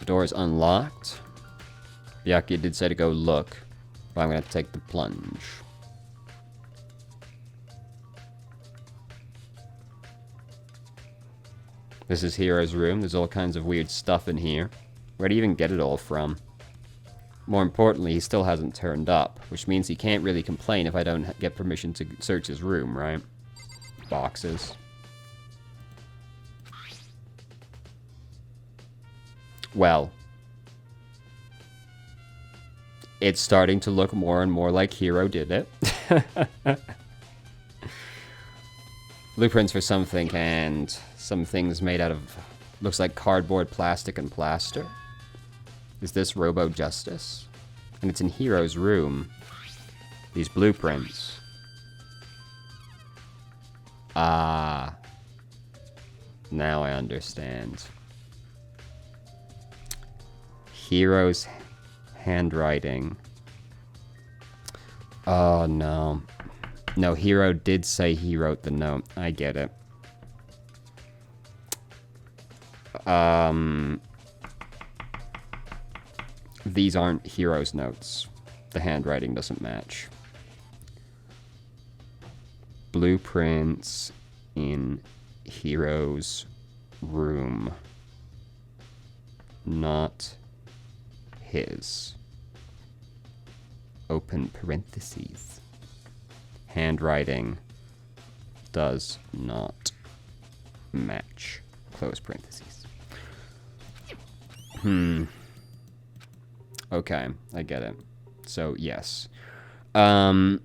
door is unlocked. Byakuya did say to go look, but I'm going to take the plunge. This is Hiro's room. There's all kinds of weird stuff in here. Where'd he even get it all from? More importantly, he still hasn't turned up, which means he can't really complain if I don't get permission to search his room, right? Boxes. Well, it's starting to look more and more like Hiro did it. Blueprints for something, and some things made out of, looks like cardboard, plastic, and plaster. Is this Robo Justice? And it's in Hiro's room. These blueprints. Ah. Now I understand. Hiro's handwriting. Oh, no. No, Hiro did say he wrote the note. I get it. These aren't Hiro's notes. The handwriting doesn't match. Blueprints in Hiro's room. Not his. Open parentheses. Handwriting does not match. Close parentheses. Okay, I get it. So, yes. The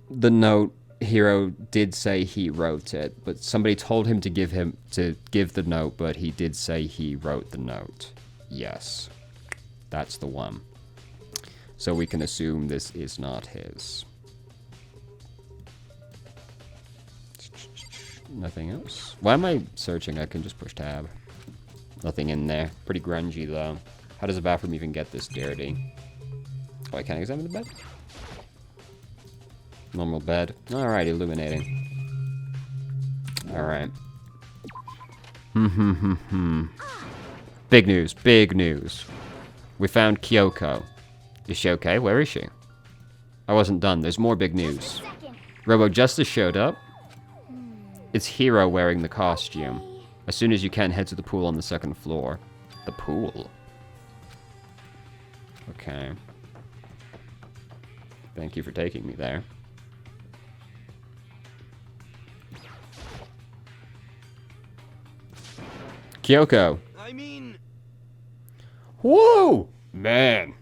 note, Hiro did say he wrote it, but somebody told him to give the note, but he did say he wrote the note. Yes. That's the one. So we can assume this is not his. Nothing else? Why am I searching? I can just push tab. Nothing in there. Pretty grungy, though. How does the bathroom even get this dirty? Oh, I can't examine the bed? Normal bed. Alright, illuminating. Alright. Big news, big news. We found Kyoko. Is she okay? Where is she? I wasn't done. There's more big news. Robo Justice showed up. It's Hiro wearing the costume. As soon as you can, head to the pool on the second floor. The pool? Okay. Thank you for taking me there. Kyoko. I mean... Whoa! Man,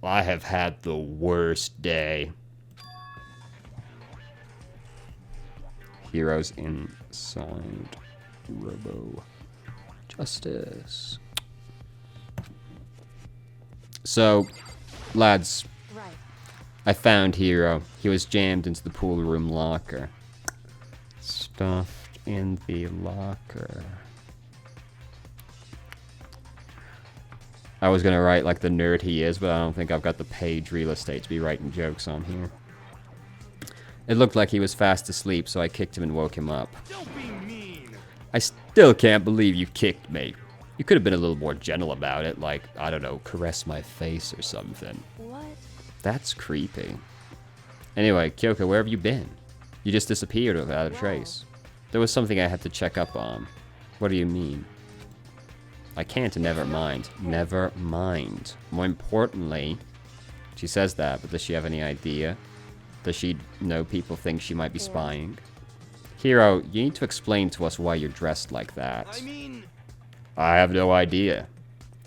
I have had the worst day. Heroes inside Robo Justice. So, lads, Right. I found Hiro. He was jammed into the pool room locker. Stuffed in the locker. I was gonna write like the nerd he is, but I don't think I've got the page real estate to be writing jokes on here. It looked like he was fast asleep, so I kicked him and woke him up. Don't be mean. I still can't believe you kicked me. You could have been a little more gentle about it, like, I don't know, caress my face or something. What? That's creepy. Anyway, Kyoko, where have you been? You just disappeared without a trace. There was something I had to check up on. What do you mean? I can't, never mind. Never mind. More importantly, she says that, but does she have any idea? Does she know people think she might be spying? Hiro, you need to explain to us why you're dressed like that. I mean... I have no idea.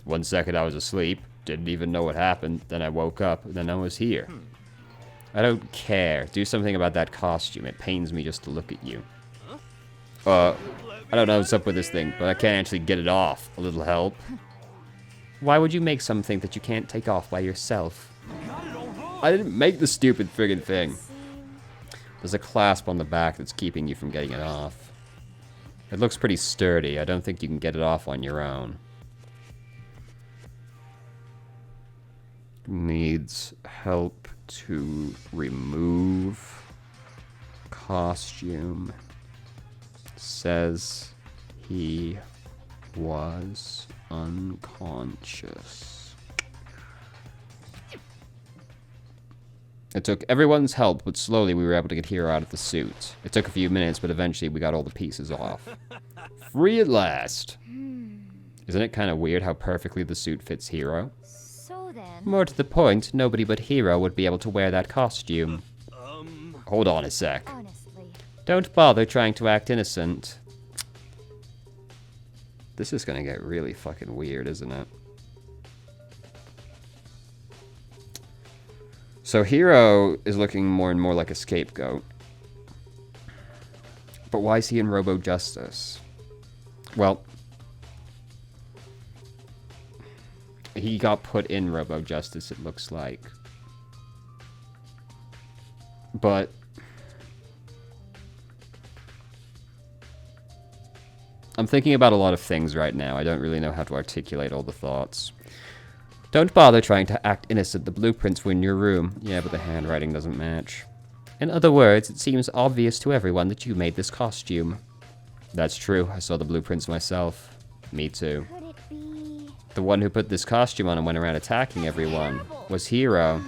1 second I was asleep, didn't even know what happened, then I woke up, then I was here. I don't care. Do something about that costume. It pains me just to look at you. I don't know what's up with this thing, but I can't actually get it off. A little help? Why would you make something that you can't take off by yourself? I didn't make the stupid friggin' thing. There's a clasp on the back that's keeping you from getting it off. It looks pretty sturdy. I don't think you can get it off on your own. Needs help to remove costume. Says he was unconscious. It took everyone's help, but slowly we were able to get Hiro out of the suit. It took a few minutes, but eventually we got all the pieces off. Free at last! Isn't it kind of weird how perfectly the suit fits Hiro? So then... More to the point, nobody but Hiro would be able to wear that costume. Hold on a sec. Honestly. Don't bother trying to act innocent. This is gonna get really fucking weird, isn't it? So Hiro is looking more and more like a scapegoat. But why is he in Robo Justice? Well, he got put in Robo Justice, it looks like. But I'm thinking about a lot of things right now. I don't really know how to articulate all the thoughts. Don't bother trying to act innocent. The blueprints were in your room. Yeah, but the handwriting doesn't match. In other words, it seems obvious to everyone that you made this costume. That's true. I saw the blueprints myself. Me too. Could it be... The one who put this costume on and went around attacking everyone was Hiro.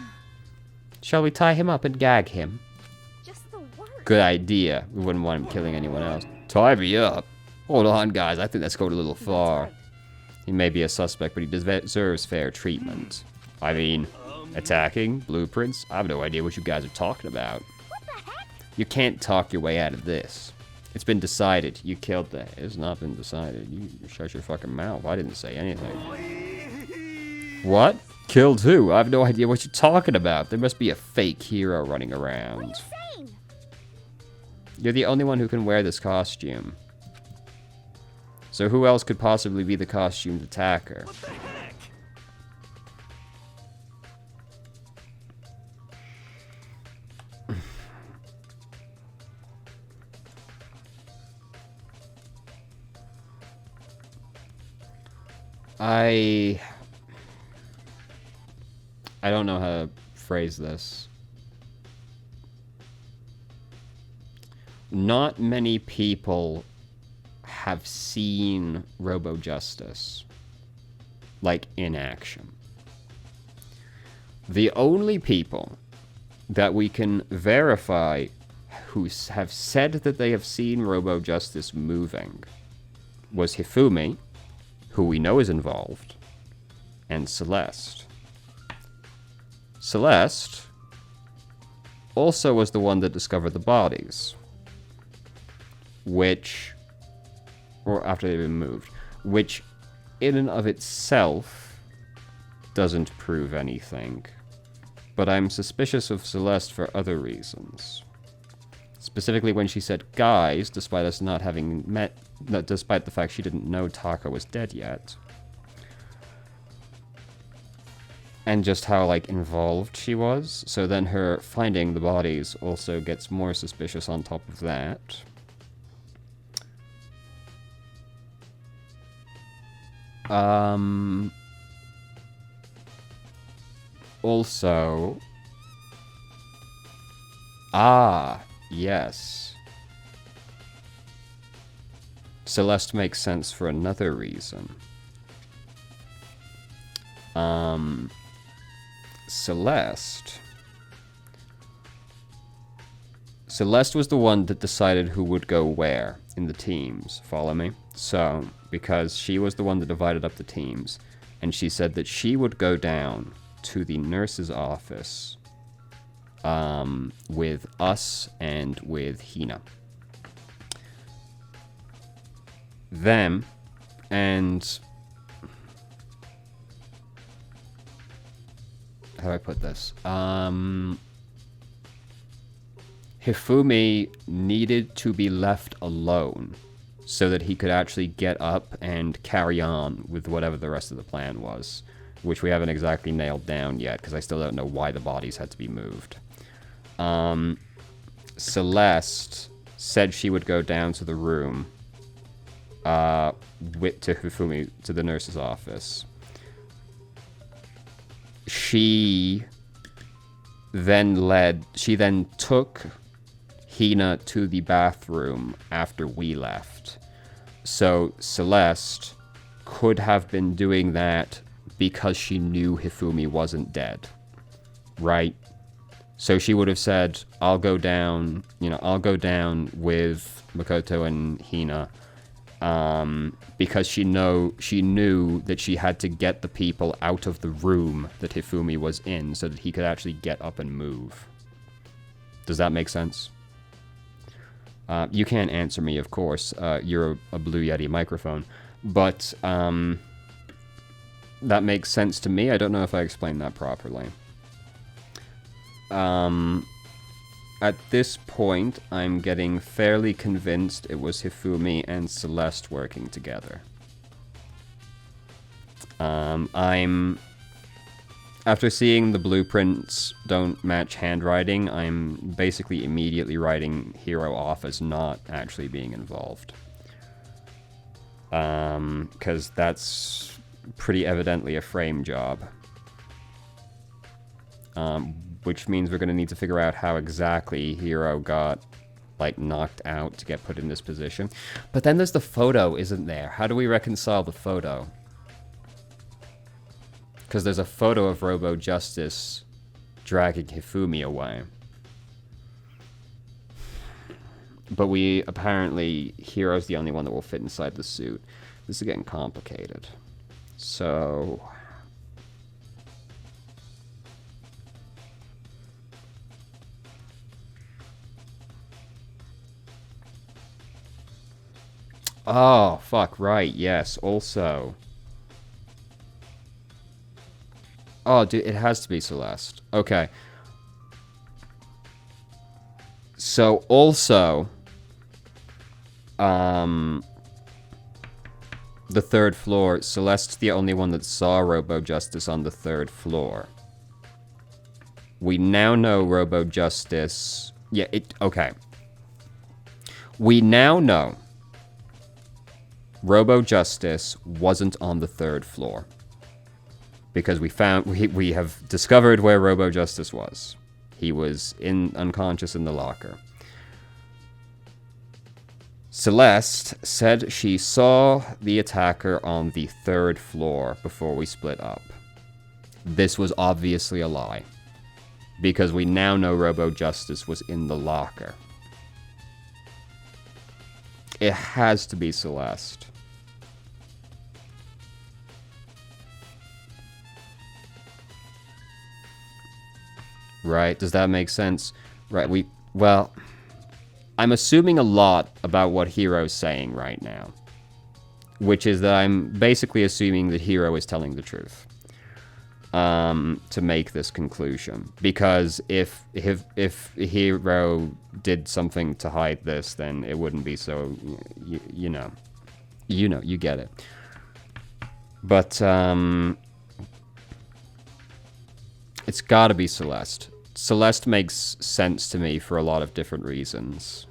Shall we tie him up and gag him? Just the worst. Good idea. We wouldn't want him killing anyone else. Tie me up? Hold on, guys. I think that's going a little far. He may be a suspect, but he deserves fair treatment. I mean, attacking? Blueprints? I have no idea what you guys are talking about. What the heck? You can't talk your way out of this. It's been decided. You killed the... It's not been decided. You shut your fucking mouth. I didn't say anything. What? Killed who? I have no idea what you're talking about. There must be a fake Hiro running around. What are you saying? You're the only one who can wear this costume. So who else could possibly be the costumed attacker? What the heck? I don't know how to phrase this. Not many people have seen Robo Justice, like, in action. The only people that we can verify who have said that they have seen Robo Justice moving was Hifumi, who we know is involved, and Celeste. Celeste also was the one that discovered the bodies, which... or after they've been moved, which in and of itself doesn't prove anything. But I'm suspicious of Celeste for other reasons. Specifically when she said guys, despite us not having met, despite the fact she didn't know Taka was dead yet. And just how, like, involved she was. So then her finding the bodies also gets more suspicious on top of that. Also... yes. Celeste makes sense for another reason. Celeste was the one that decided who would go where in the teams, follow me? So, because she was the one that divided up the teams, and she said that she would go down to the nurse's office with us and with Hina. Them, and... how do I put this? Hifumi needed to be left alone so that he could actually get up and carry on with whatever the rest of the plan was, which we haven't exactly nailed down yet, because I still don't know why the bodies had to be moved. Celeste said she would go down to the room to Hifumi, to the nurse's office. She then took Hina to the bathroom after we left. So Celeste could have been doing that because she knew Hifumi wasn't dead, right? So she would have said, I'll go down, I'll go down with Makoto and Hina, because she knew that she had to get the people out of the room that Hifumi was in so that he could actually get up and move. Does that make sense? You can't answer me, of course. You're a Blue Yeti microphone. But that makes sense to me. I don't know if I explained that properly. At this point, I'm getting fairly convinced it was Hifumi and Celeste working together. After seeing the blueprints don't match handwriting, I'm basically immediately writing Hiro off as not actually being involved. Because that's pretty evidently a frame job. Which means we're going to need to figure out how exactly Hiro got, knocked out to get put in this position. But then there's the photo, isn't there? How do we reconcile the photo? Because there's a photo of Robo Justice dragging Hifumi away. But apparently, Hiro's the only one that will fit inside the suit. This is getting complicated. So... Oh, fuck, right, yes, also. Oh, dude, it has to be Celeste. Okay. So, also, the third floor, Celeste's the only one that saw Robo Justice on the third floor. We now know Robo Justice... Yeah, okay. We now know Robo Justice wasn't on the third floor. Because we have discovered where Robo Justice was. He was unconscious in the locker. Celeste said she saw the attacker on the third floor before we split up. This was obviously a lie. Because we now know Robo Justice was in the locker. It has to be Celeste. Right? Does that make sense? Right, well, I'm assuming a lot about what Hiro's saying right now. Which is that I'm basically assuming that Hiro is telling the truth. To make this conclusion. Because if Hiro did something to hide this, then it wouldn't be so, you know, you get it. But, it's gotta be Celeste. Celeste makes sense to me for a lot of different reasons.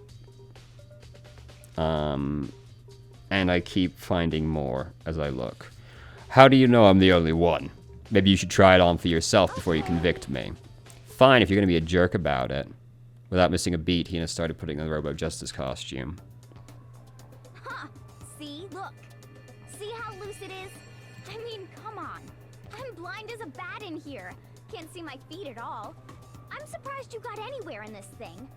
And I keep finding more as I look. How do you know I'm the only one? Maybe you should try it on for yourself before you convict me. Fine, if you're gonna be a jerk about it. Without missing a beat, Hina started putting on the Robo Justice costume. Huh. See? Look. See how loose it is? I mean, come on. I'm blind as a bat in here. Can't see my feet at all. I'm surprised you got anywhere in this thing.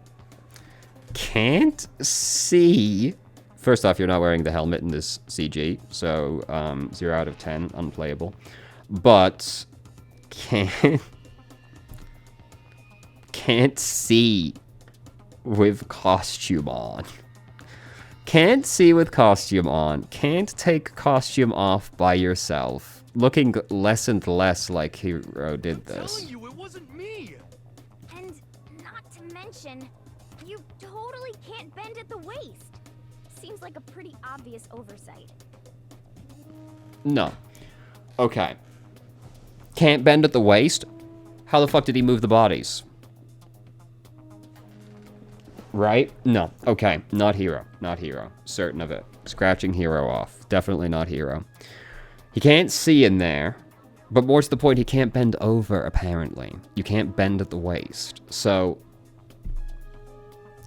Can't see? First off, you're not wearing the helmet in this CG, so 0 out of 10, unplayable. But can't see with costume on. Can't see with costume on. Can't take costume off by yourself. Looking less and less like Hiro did this. I'm telling you, it wasn't me. And not to mention, you totally can't bend at the waist. Seems like a pretty obvious oversight. No. Okay. Can't bend at the waist? How the fuck did he move the bodies? Right? No. Okay. Not Hiro. Not Hiro. Certain of it. Scratching Hiro off. Definitely not Hiro. He can't see in there. But more to the point, he can't bend over, apparently. You can't bend at the waist. So...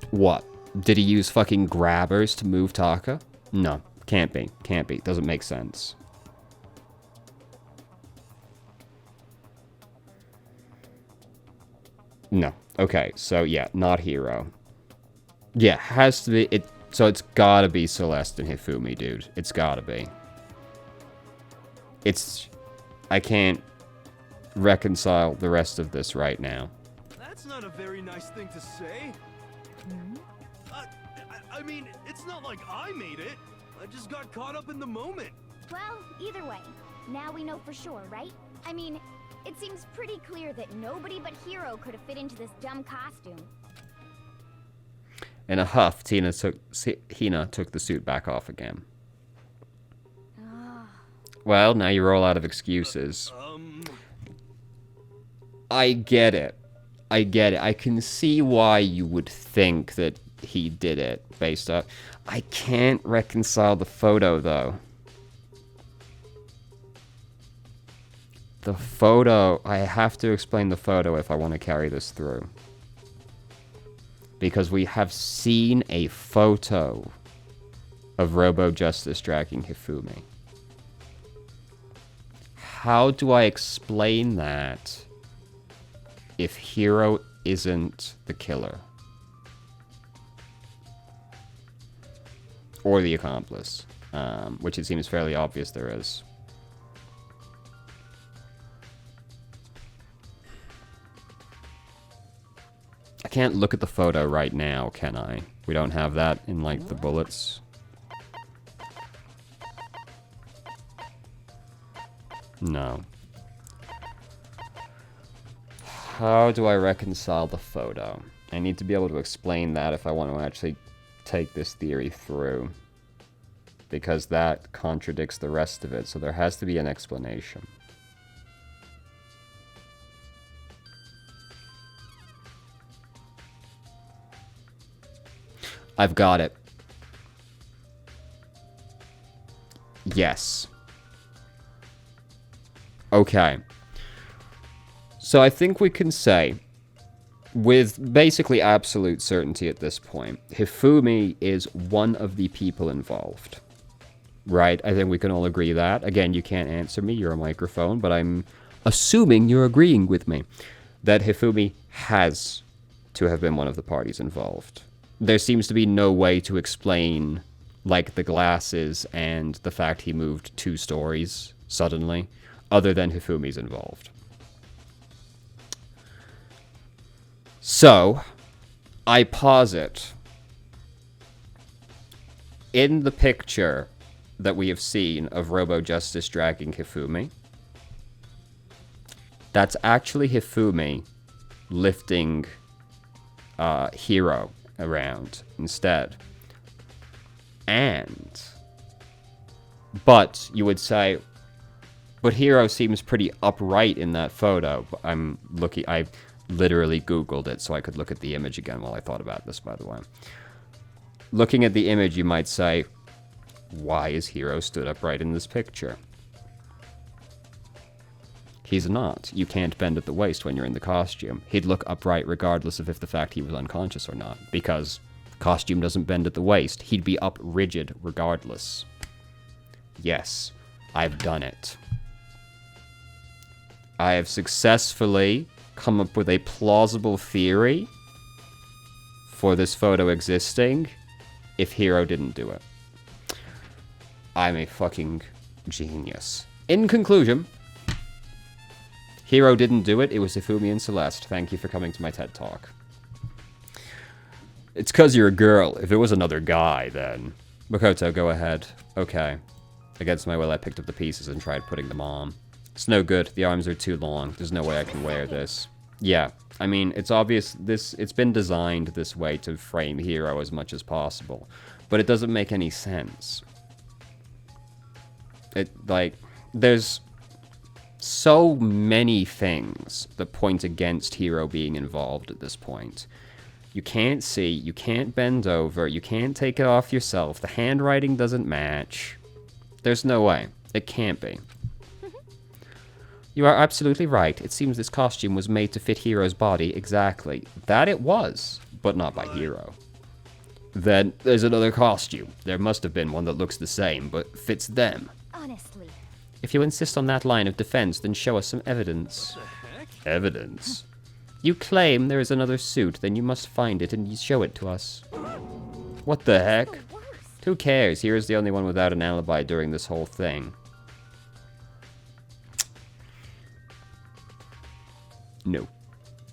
what? Did he use fucking grabbers to move Taka? No. Can't be. Can't be. Doesn't make sense. No. Okay, so yeah, not Hiro. Yeah, has to be... So it's gotta be Celeste and Hifumi, dude. It's gotta be. I can't reconcile the rest of this right now. That's not a very nice thing to say. I mean, it's not like I made it. I just got caught up in the moment. Well, either way, now we know for sure, right? I mean, it seems pretty clear that nobody but Hiro could have fit into this dumb costume. In a huff, Hina took the suit back off again. Well, now you're all out of excuses. I get it. I can see why you would think that he did it based on... I can't reconcile the photo, though. The photo... I have to explain the photo if I want to carry this through. Because we have seen a photo of Robo Justice dragging Hifumi. How do I explain that if Hiro isn't the killer? Or the accomplice, which it seems fairly obvious there is. I can't look at the photo right now, can I? We don't have that in, like, the bullets. No. How do I reconcile the photo? I need to be able to explain that if I want to actually take this theory through. Because that contradicts the rest of it, so there has to be an explanation. I've got it. Yes. Okay. So I think we can say, with basically absolute certainty at this point, Hifumi is one of the people involved. Right? I think we can all agree that. Again, you can't answer me, you're a microphone, but I'm assuming you're agreeing with me that Hifumi has to have been one of the parties involved. There seems to be no way to explain, like, the glasses and the fact he moved 2 stories suddenly, other than Hifumi's involved. So, I posit, in the picture that we have seen of Robo Justice dragging Hifumi, that's actually Hifumi lifting Hiro around instead. But you would say, but Hiro seems pretty upright in that photo. I literally Googled it so I could look at the image again while I thought about this, by the way. Looking at the image, you might say, why is Hiro stood upright in this picture? He's not. You can't bend at the waist when you're in the costume. He'd look upright regardless of if the fact he was unconscious or not, because costume doesn't bend at the waist. He'd be up rigid regardless. Yes, I've done it. I have successfully come up with a plausible theory for this photo existing if Hiro didn't do it. I'm a fucking genius. In conclusion, Hiro didn't do it. It was Hifumi and Celeste. Thank you for coming to my TED Talk. It's 'cause you're a girl. If it was another guy, then... Makoto, go ahead. Okay. Against my will, I picked up the pieces and tried putting them on. It's no good. The arms are too long. There's no way I can wear this. Yeah. I mean, it's obvious it's been designed this way to frame Hiro as much as possible. But it doesn't make any sense. There's so many things that point against Hiro being involved at this point. You can't see, you can't bend over, you can't take it off yourself, the handwriting doesn't match. There's no way. It can't be. You are absolutely right. It seems this costume was made to fit Hiro's body exactly. That it was, but not by Hiro. Then there's another costume. There must have been one that looks the same, but fits them. Honestly. If you insist on that line of defense, then show us some evidence. What the heck? Evidence? You claim there is another suit, then you must find it and show it to us. What the heck? The worst. Who cares? Hero's the only one without an alibi during this whole thing. No.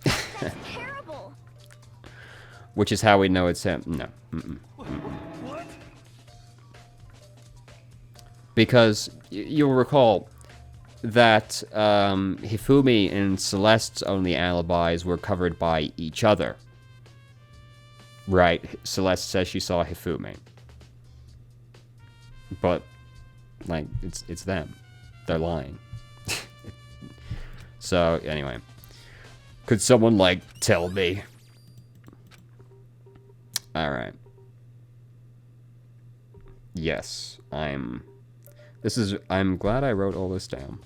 That's terrible. Which is how we know it's him. No. What? Because you'll recall that Hifumi and Celeste's only alibis were covered by each other. Right? Celeste says she saw Hifumi. But, like, it's them. They're lying. So, anyway. Could someone, like, tell me? Alright. Yes, I'm glad I wrote all this down.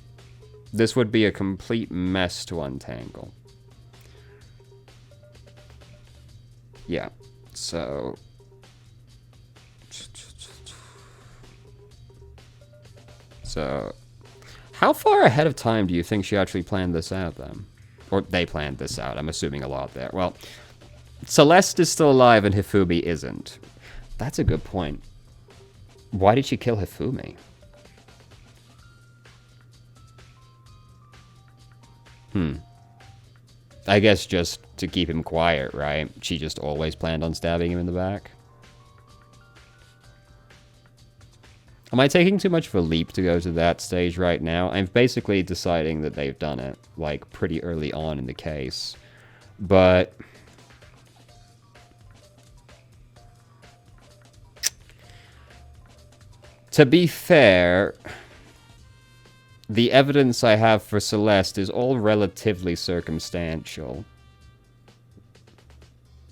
This would be a complete mess to untangle. Yeah, so... So... How far ahead of time do you think she actually planned this out, then? Or they planned this out, I'm assuming a lot there. Well, Celeste is still alive and Hifumi isn't. That's a good point. Why did she kill Hifumi? I guess just to keep him quiet, right? She just always planned on stabbing him in the back. Am I taking too much of a leap to go to that stage right now? I'm basically deciding that they've done it, like, pretty early on in the case. But... to be fair, the evidence I have for Celeste is all relatively circumstantial.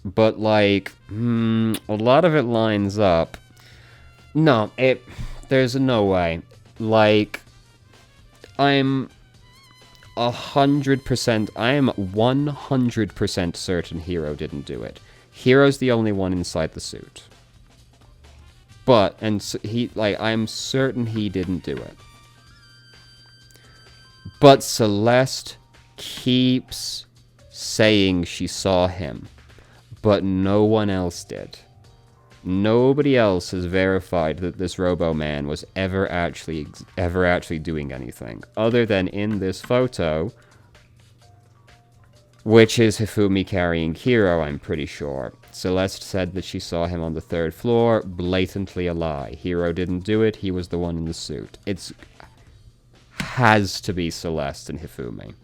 But, like, a lot of it lines up. No, there's no way. Like, I'm 100% certain Hero didn't do it. Hero's the only one inside the suit. But, I'm certain he didn't do it. But Celeste keeps saying she saw him, but no one else did. Nobody else has verified that this Robo-Man was ever actually doing anything, other than in this photo, which is Hifumi carrying Hiro, I'm pretty sure. Celeste said that she saw him on the 3rd floor, blatantly a lie. Hiro didn't do it, he was the one in the suit. Has to be Celeste and Hifumi.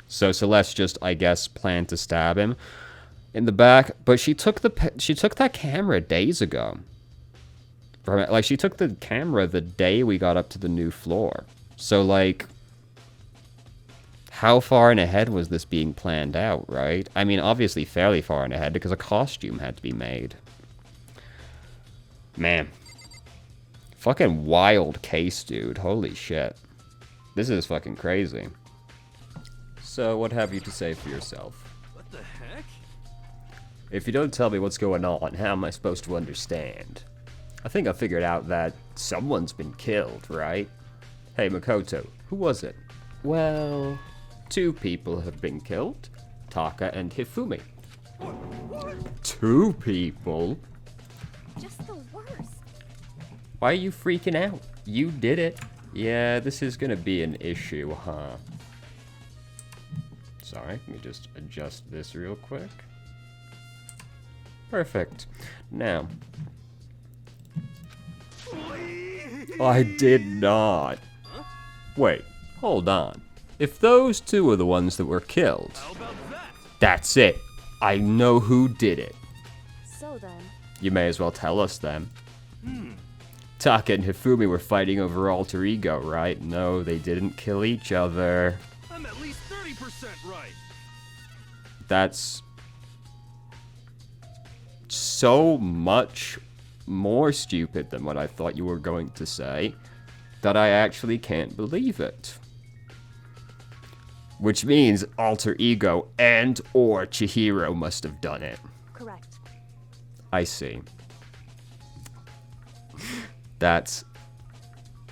So Celeste just, I guess, planned to stab him in the back, but she took that camera days ago. Like, she took the camera the day we got up to the new floor. So, like, how far in ahead was this being planned out, right? I mean, obviously fairly far in ahead, because a costume had to be made. Man. Fucking wild case, dude. Holy shit. This is fucking crazy. So, what have you to say for yourself? What the heck? If you don't tell me what's going on, how am I supposed to understand? I think I figured out that someone's been killed, right? Hey, Makoto, who was it? Well, 2 people have been killed. Taka and Hifumi. What? 2 people? Just the worst. Why are you freaking out? You did it. Yeah, this is gonna be an issue, huh? Sorry, let me just adjust this real quick. Perfect. Now. I did not. Huh? Wait, hold on. If those 2 are the ones that were killed, How about that? that's it. I know who did it. So then, You may as well tell us then. Taka and Hifumi were fighting over alter ego, right? No, they didn't kill each other. I'm at least 30% right. That's so much more stupid than what I thought you were going to say that I actually can't believe it. Which means alter ego and or Chihiro must have done it. correct. I see. That's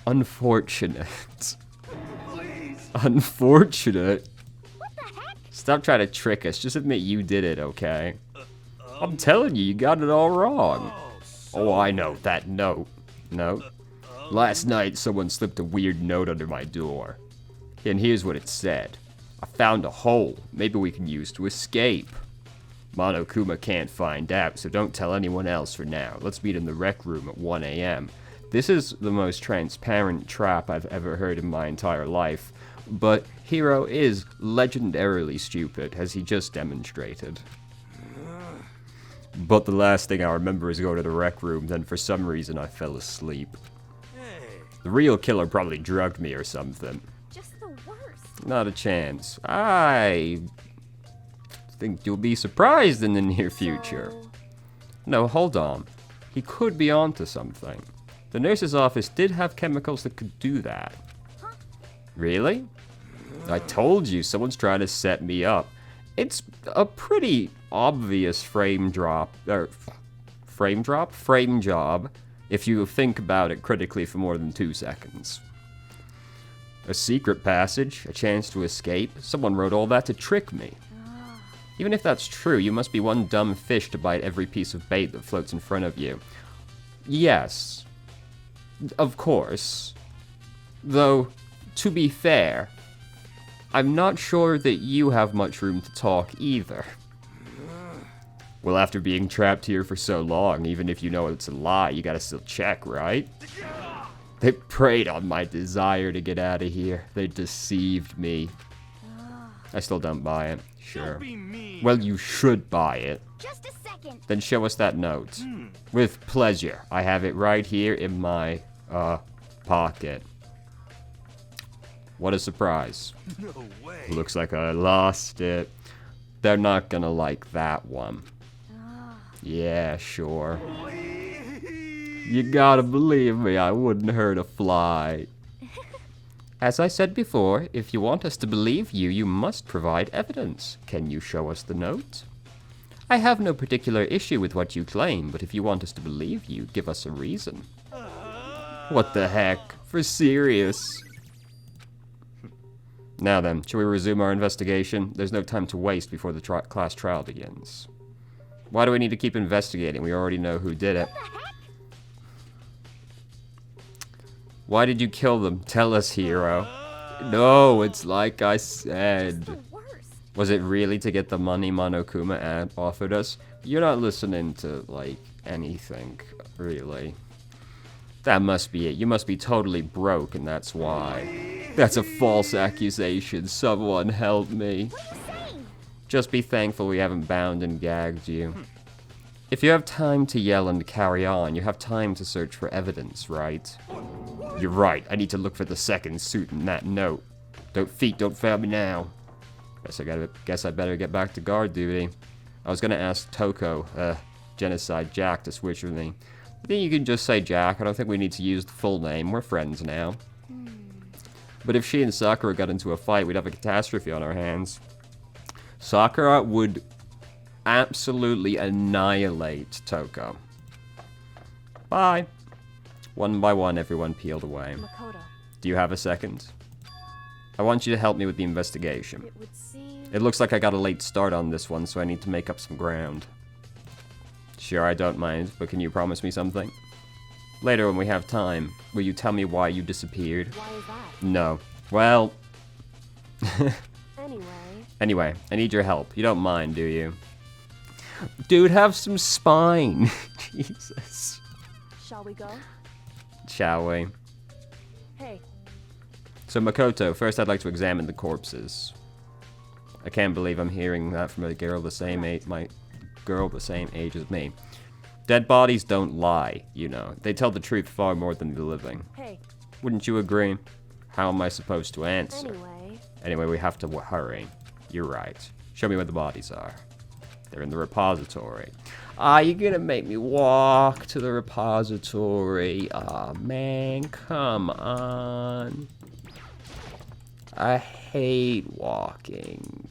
unfortunate. Please. Unfortunate. What the heck? Stop trying to trick us. Just admit you did it, okay? I'm telling you, you got it all wrong. Oh, I know. That note. Note? Last night, someone slipped a weird note under my door. And here's what it said. I found a hole. Maybe we can use to escape. Monokuma can't find out, so don't tell anyone else for now. Let's meet in the rec room at 1 a.m. This is the most transparent trap I've ever heard in my entire life. But Hiro is legendarily stupid, as he just demonstrated. But the last thing I remember is going to the rec room, then for some reason I fell asleep. The real killer probably drugged me or something. Just the worst. Not a chance. I think you'll be surprised in the near future. So... No, hold on. He could be onto something. The nurse's office did have chemicals that could do that. Huh? Really? I told you, someone's trying to set me up. It's a pretty obvious frame job, if you think about it critically for more than 2 seconds. A secret passage, a chance to escape, someone wrote all that to trick me. Even if that's true, you must be one dumb fish to bite every piece of bait that floats in front of you. Yes. Of course. Though, to be fair, I'm not sure that you have much room to talk either. Well, after being trapped here for so long, even if you know it's a lie, you gotta still check, right? They preyed on my desire to get out of here. They deceived me. I still don't buy it. Sure. Well, you should buy it. Just a second. Then show us that note. With pleasure. I have it right here in my, pocket. What a surprise. No way. Looks like I lost it. They're not gonna like that one. Yeah, sure. You gotta believe me, I wouldn't hurt a fly. As I said before, if you want us to believe you, you must provide evidence. Can you show us the note? I have no particular issue with what you claim, but if you want us to believe you, give us a reason. What the heck? For serious? Now then, shall we resume our investigation? There's no time to waste before the class trial begins. Why do we need to keep investigating? We already know who did it. Why did you kill them? Tell us, Hiro. No, it's like I said. The worst. Was it really to get the money Monokuma offered us? You're not listening to, like, anything, really. That must be it. You must be totally broke, and that's why. That's a false accusation. Someone help me. What are you saying? Just be thankful we haven't bound and gagged you. If you have time to yell and carry on, you have time to search for evidence, right? You're right. I need to look for the second suit in that note. Don't fail me now. Guess I better get back to guard duty. I was gonna ask Toko, Genocide Jack, to switch with me. I think you can just say Jack. I don't think we need to use the full name. We're friends now. But if she and Sakura got into a fight, we'd have a catastrophe on our hands. Sakura would absolutely annihilate Toko. Bye. One by one, everyone peeled away. Makoto, Do you have a second? I want you to help me with the investigation. it would seem... It looks like I got a late start on this one, so I need to make up some ground. Sure, I don't mind, but can you promise me something? Later, when we have time, will you tell me why you disappeared? Why is that? No. Well... Anyway... Anyway, I need your help. You don't mind, do you? Dude, have some spine. Jesus. Shall we go? Shall we? Hey, So, Makoto, first I'd like to examine the corpses. I can't believe I'm hearing that from a girl the same age, the same age as me. Dead bodies don't lie, you know. They tell the truth far more than the living. hey, Wouldn't you agree? How am I supposed to answer? anyway... Anyway, we have to hurry. You're right. Show me where the bodies are. They're in the repository. Ah, you're gonna make me walk to the repository. Aw, man, come on. I hate walking.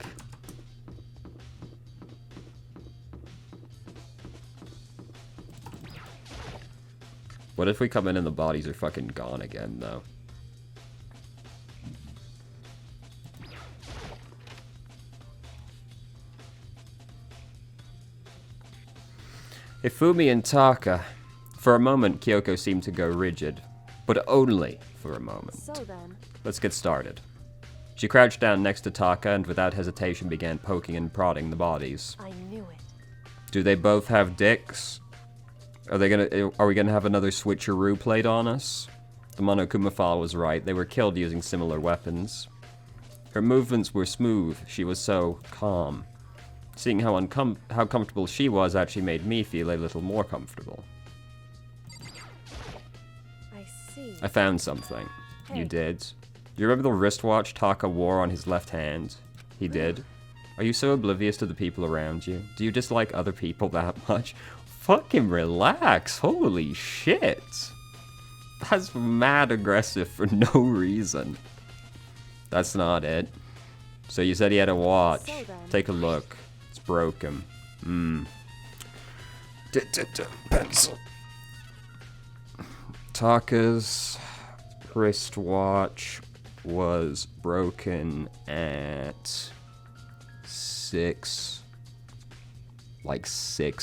What if we come in and the bodies are fucking gone again, though? Hifumi and Taka. For a moment, Kyoko seemed to go rigid, but only for a moment. So then, Let's get started. She crouched down next to Taka and without hesitation began poking and prodding the bodies. I knew it. Do they both have dicks? Are we gonna have another switcheroo played on us? The Monokuma file was right. They were killed using similar weapons. Her movements were smooth. She was so calm. Seeing how comfortable she was actually made me feel a little more comfortable. I see. I found something. Hey. You did? Do you remember the wristwatch Taka wore on his left hand? He did. Are you so oblivious to the people around you? Do you dislike other people that much? Fucking relax. Holy shit. That's mad aggressive for no reason. That's not it. So you said he had a watch. So then. Take a look. It's broken. Pencil. Taka's wristwatch was broken at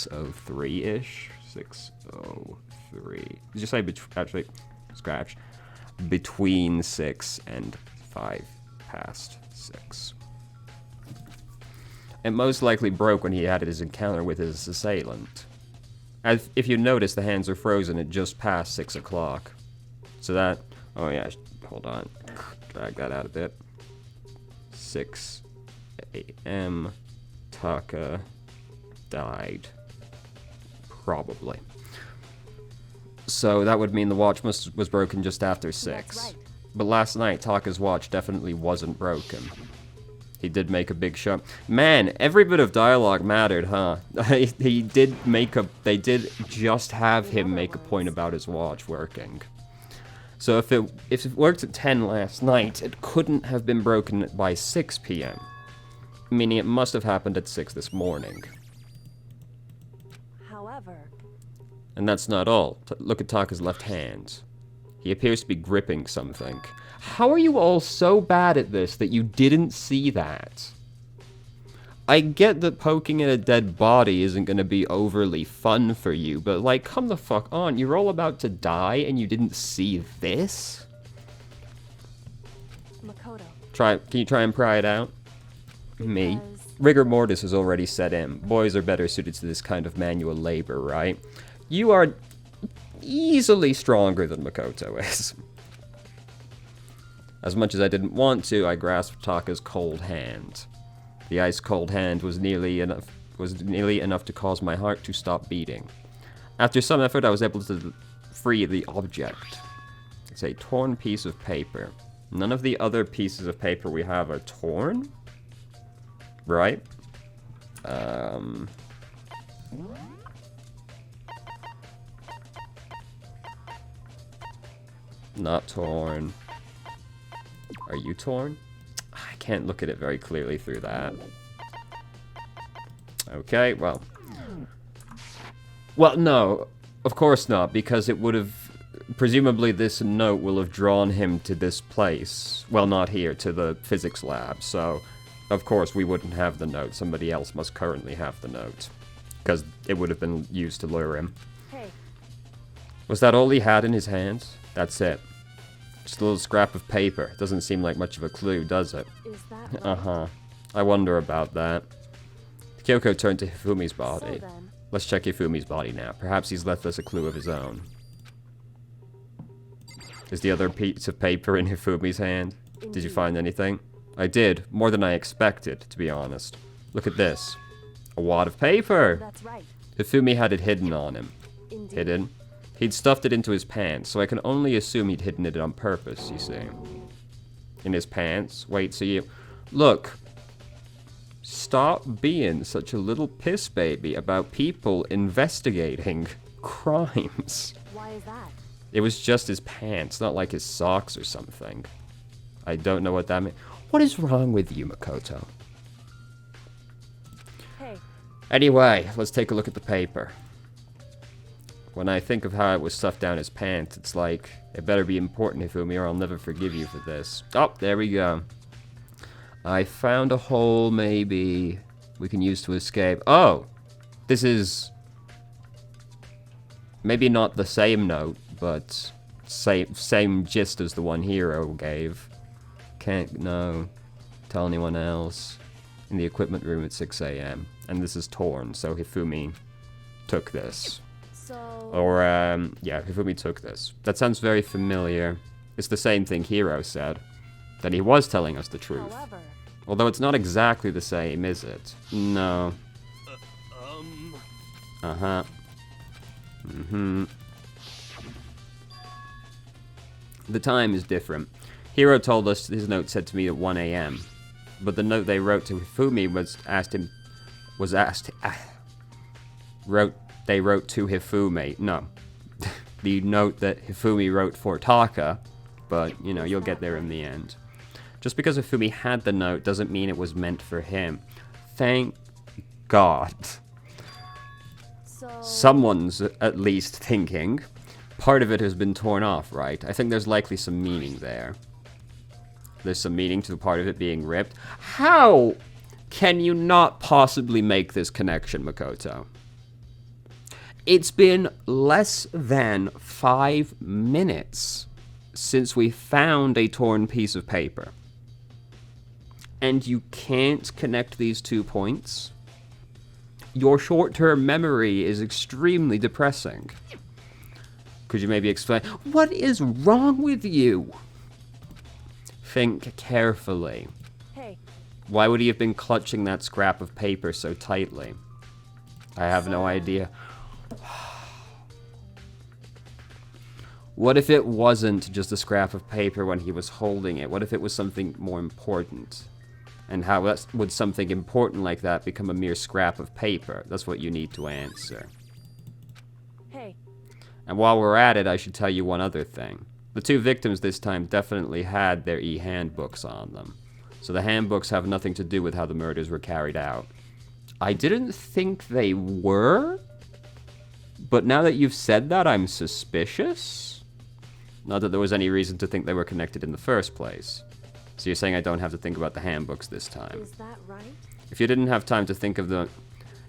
6:03-ish. 6:03. Did you say actually, scratch. Between 6 and 6:05. It most likely broke when he had his encounter with his assailant. As if you notice, the hands are frozen at just past 6 o'clock. So that... Oh yeah, hold on. Drag that out a bit. 6 a.m. Taka died. Probably. So that would mean the watch was broken just after 6. That's right. But last night, Taka's watch definitely wasn't broken. He did make a big show. Man, every bit of dialogue mattered, huh? They did just have him make a point about his watch working. So if it worked at 10 last night, it couldn't have been broken by 6 p.m. Meaning it must have happened at 6 this morning. However, And that's not all. Look at Taka's left hand. He appears to be gripping something. How are you all so bad at this that you didn't see that? I get that poking at a dead body isn't going to be overly fun for you, but like, come the fuck on. You're all about to die and you didn't see this? Makoto. Can you try and pry it out? Me. Because- Rigor mortis has already set in. Boys are better suited to this kind of manual labor, right? You are easily stronger than Makoto is. As much as I didn't want to, I grasped Taka's cold hand. The ice-cold hand was nearly enough to cause my heart to stop beating. After some effort, I was able to free the object. It's a torn piece of paper. None of the other pieces of paper we have are torn? Right? Not torn. Are you torn? I can't look at it very clearly through that. Okay, well. Well, no, of course not, because it would have... Presumably this note will have drawn him to this place. Well, not here, to the physics lab, so... Of course, we wouldn't have the note. Somebody else must currently have the note. Because it would have been used to lure him. Hey, Was that all he had in his hands? That's it. Just a little scrap of paper. Doesn't seem like much of a clue, does it? is that right? Uh-huh. I wonder about that. Kyoko turned to Hifumi's So body. then, Let's check Hifumi's body now. Perhaps he's left us a clue of his own. Is the other piece of paper in Hifumi's hand? Did you Indeed. find anything? I did. More than I expected, to be honest. Look at this. A wad of paper! that's right. Hifumi had it hidden on him. Indeed. Hidden? He'd stuffed it into his pants, so I can only assume he'd hidden it on purpose, you see. In his pants? Wait, so you... Look. Stop being such a little piss baby about people investigating crimes. Why is that? It was just his pants, not like his socks or something. I don't know what that means. What is wrong with you, Makoto? Hey, Anyway, let's take a look at the paper. When I think of how it was stuffed down his pants, it's like, it better be important, Hifumi, or I'll never forgive you for this. Oh, there we go. I found a hole, maybe, we can use to escape. Oh! This is... Maybe not the same note, but same gist as the one Hiro gave. Can't tell anyone else. In the equipment room at 6 a.m. And this is torn, so Hifumi took this. So... Or, yeah, Hifumi took this. That sounds very familiar. It's the same thing Hiro said. That he was telling us the truth. However... Although it's not exactly the same, is it? No. Uh-huh. Mm-hmm. The time is different. Hiro told us his note said to me at 1 a.m. But the note they wrote to Hifumi they wrote to Hifumi. No. The note that Hifumi wrote for Taka, but, you know, you'll get there in the end. Just because Hifumi had the note doesn't mean it was meant for him. Thank God. So... Someone's at least thinking. Part of it has been torn off, right? I think there's likely some meaning there. There's some meaning to the part of it being ripped. How can you not possibly make this connection, Makoto? It's been less than 5 minutes since we found a torn piece of paper. And you can't connect these 2 points? Your short-term memory is extremely depressing. Could you maybe explain, what is wrong with you? Think carefully. Hey. Why would he have been clutching that scrap of paper so tightly? I have no idea. What if it wasn't just a scrap of paper when he was holding it? What if it was something more important? And how would something important like that become a mere scrap of paper? That's what you need to answer. Hey. And while we're at it, I should tell you one other thing. The 2 victims this time definitely had their e-handbooks on them. So the handbooks have nothing to do with how the murders were carried out. I didn't think they were, but now that you've said that, I'm suspicious. Not that there was any reason to think they were connected in the first place. So you're saying I don't have to think about the handbooks this time. Is that right? If you didn't have time to think of them...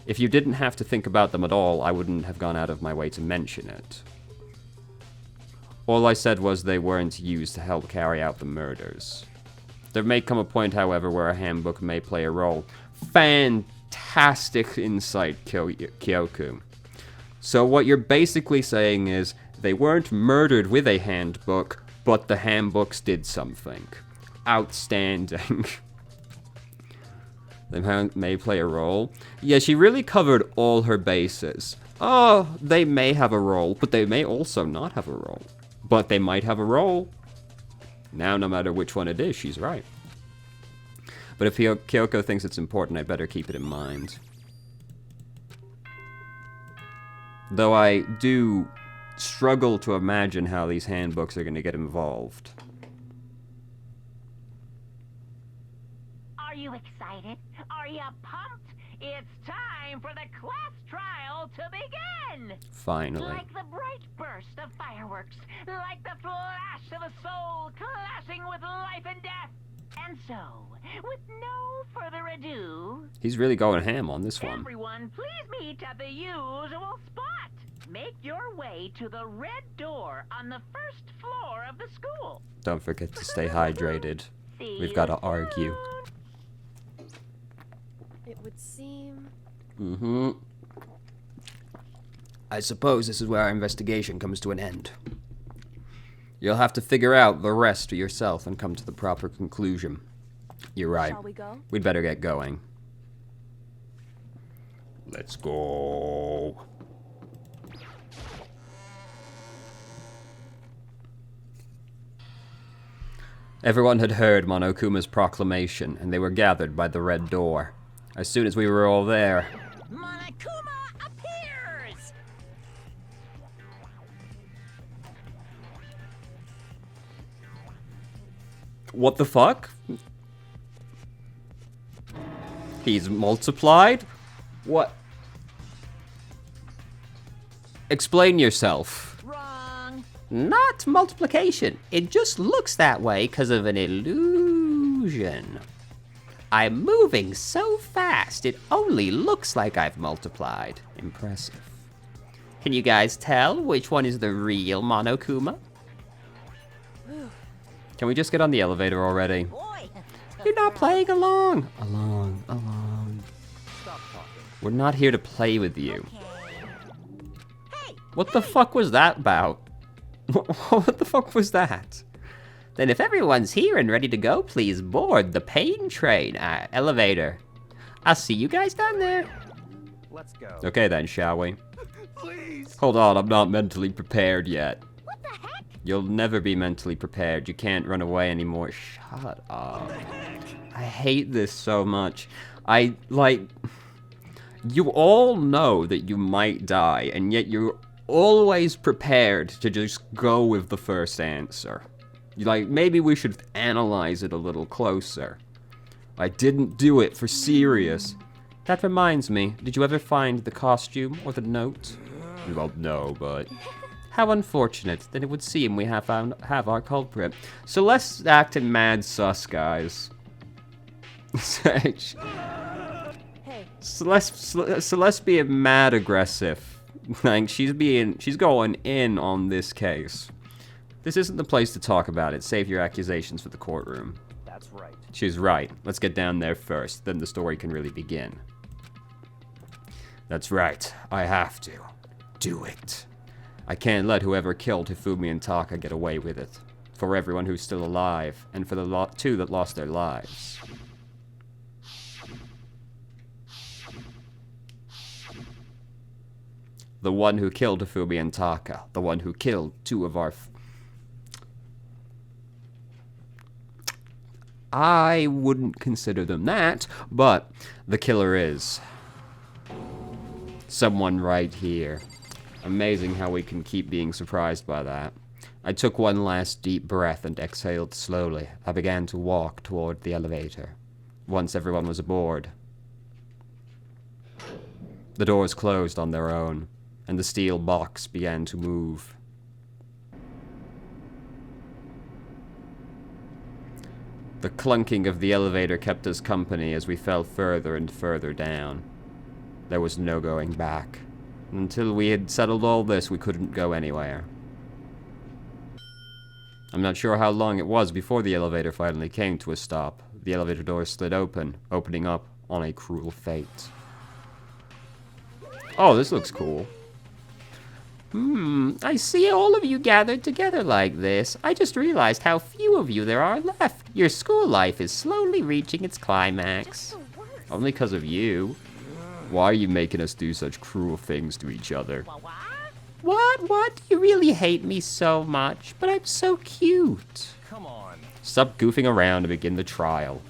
If you didn't have to think about them at all, I wouldn't have gone out of my way to mention it. All I said was they weren't used to help carry out the murders. There may come a point, however, where a handbook may play a role. Fantastic insight, Kyoku. So what you're basically saying is, they weren't murdered with a handbook, but the handbooks did something. Outstanding. They may play a role. Yeah, she really covered all her bases. Oh, they may have a role, but they may also not have a role. But they might have a role. Now, no matter which one it is, she's right. But if Kyoko thinks it's important, I'd better keep it in mind. Though I do struggle to imagine how these handbooks are going to get involved. Are you excited? Are you pumped? It's time for the class trial to begin! Finally. Like the bright burst of fireworks, like the flash of a soul clashing with life and death. And so, with no further ado... He's really going ham on this one. Everyone, please meet at the usual spot. Make your way to the red door on the first floor of the school. Don't forget to stay hydrated. We've got to argue. It would seem... Mm-hmm. I suppose this is where our investigation comes to an end. You'll have to figure out the rest for yourself and come to the proper conclusion. You're right. Shall we go? We'd better get going. Let's go. Everyone had heard Monokuma's proclamation, and they were gathered by the red door. As soon as we were all there... Monokuma appears! What the fuck? He's multiplied? What? Explain yourself. Wrong. Not multiplication. It just looks that way because of an illusion. I'm moving so fast, it only looks like I've multiplied. Impressive. Can you guys tell which one is the real Monokuma? Can we just get on the elevator already? You're not playing along. Along. We're not here to play with you. What the fuck was that about? What the fuck was that? Then if everyone's here and ready to go, please board the pain train elevator. I'll see you guys down there. Let's go. Okay then, shall we? Please. Hold on, I'm not mentally prepared yet. What the heck? You'll never be mentally prepared. You can't run away anymore. Shut up. I hate this so much. You all know that you might die, and yet you're always prepared to just go with the first answer. Maybe we should analyze it a little closer. I didn't do it for serious. That reminds me, did you ever find the costume or the note? Well, no, but... How unfortunate. Then it would seem we have our culprit. So let's act in mad sus, guys. Hey. So let's be a mad aggressive. Like, she's going in on this case. This isn't the place to talk about it. Save your accusations for the courtroom. That's right. She's right. Let's get down there first. Then the story can really begin. That's right. I have to. Do it. I can't let whoever killed Hifumi and Taka get away with it. For everyone who's still alive, and for the two that lost their lives. The one who killed Hifumi and Taka. The one who killed two of our... I wouldn't consider them that, but the killer is someone right here. Amazing how we can keep being surprised by that. I took one last deep breath and exhaled slowly. I began to walk toward the elevator. Once everyone was aboard, the doors closed on their own, and the steel box began to move. The clunking of the elevator kept us company as we fell further and further down. There was no going back. Until we had settled all this, we couldn't go anywhere. I'm not sure how long it was before the elevator finally came to a stop. The elevator door slid open, opening up on a cruel fate. Oh, this looks cool. I see all of you gathered together like this. I just realized how few of you there are left. Your school life is slowly reaching its climax. Only because of you. Why are you making us do such cruel things to each other? What? You really hate me so much, but I'm so cute. Come on. Stop goofing around and begin the trial.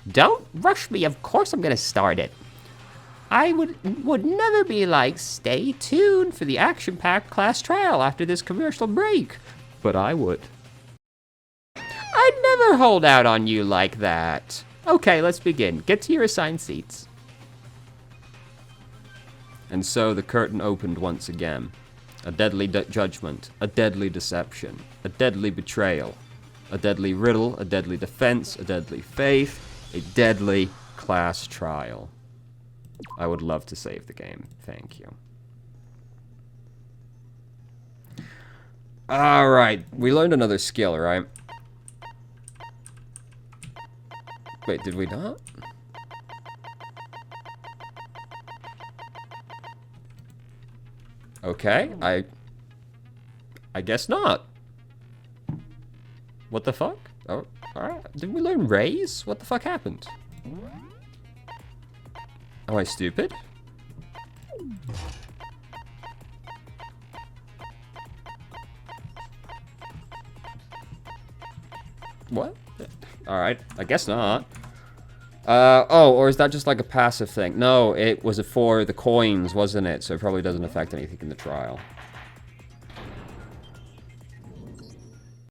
Don't rush me, of course I'm gonna start it. I would never be like, stay tuned for the action-packed class trial after this commercial break. But I would. I'd never hold out on you like that. Okay, let's begin. Get to your assigned seats. And so the curtain opened once again. A deadly judgment, a deadly deception, a deadly betrayal, a deadly riddle, a deadly defense, a deadly faith, a deadly class trial. I would love to save the game. Thank you. Alright, we learned another skill, right? Wait, did we not? Okay, I guess not. What the fuck? Oh, alright. Did we learn raise? What the fuck happened? Am I stupid? What? Alright, I guess not. Oh, or is that just like a passive thing? No, it was for the coins, wasn't it? So it probably doesn't affect anything in the trial.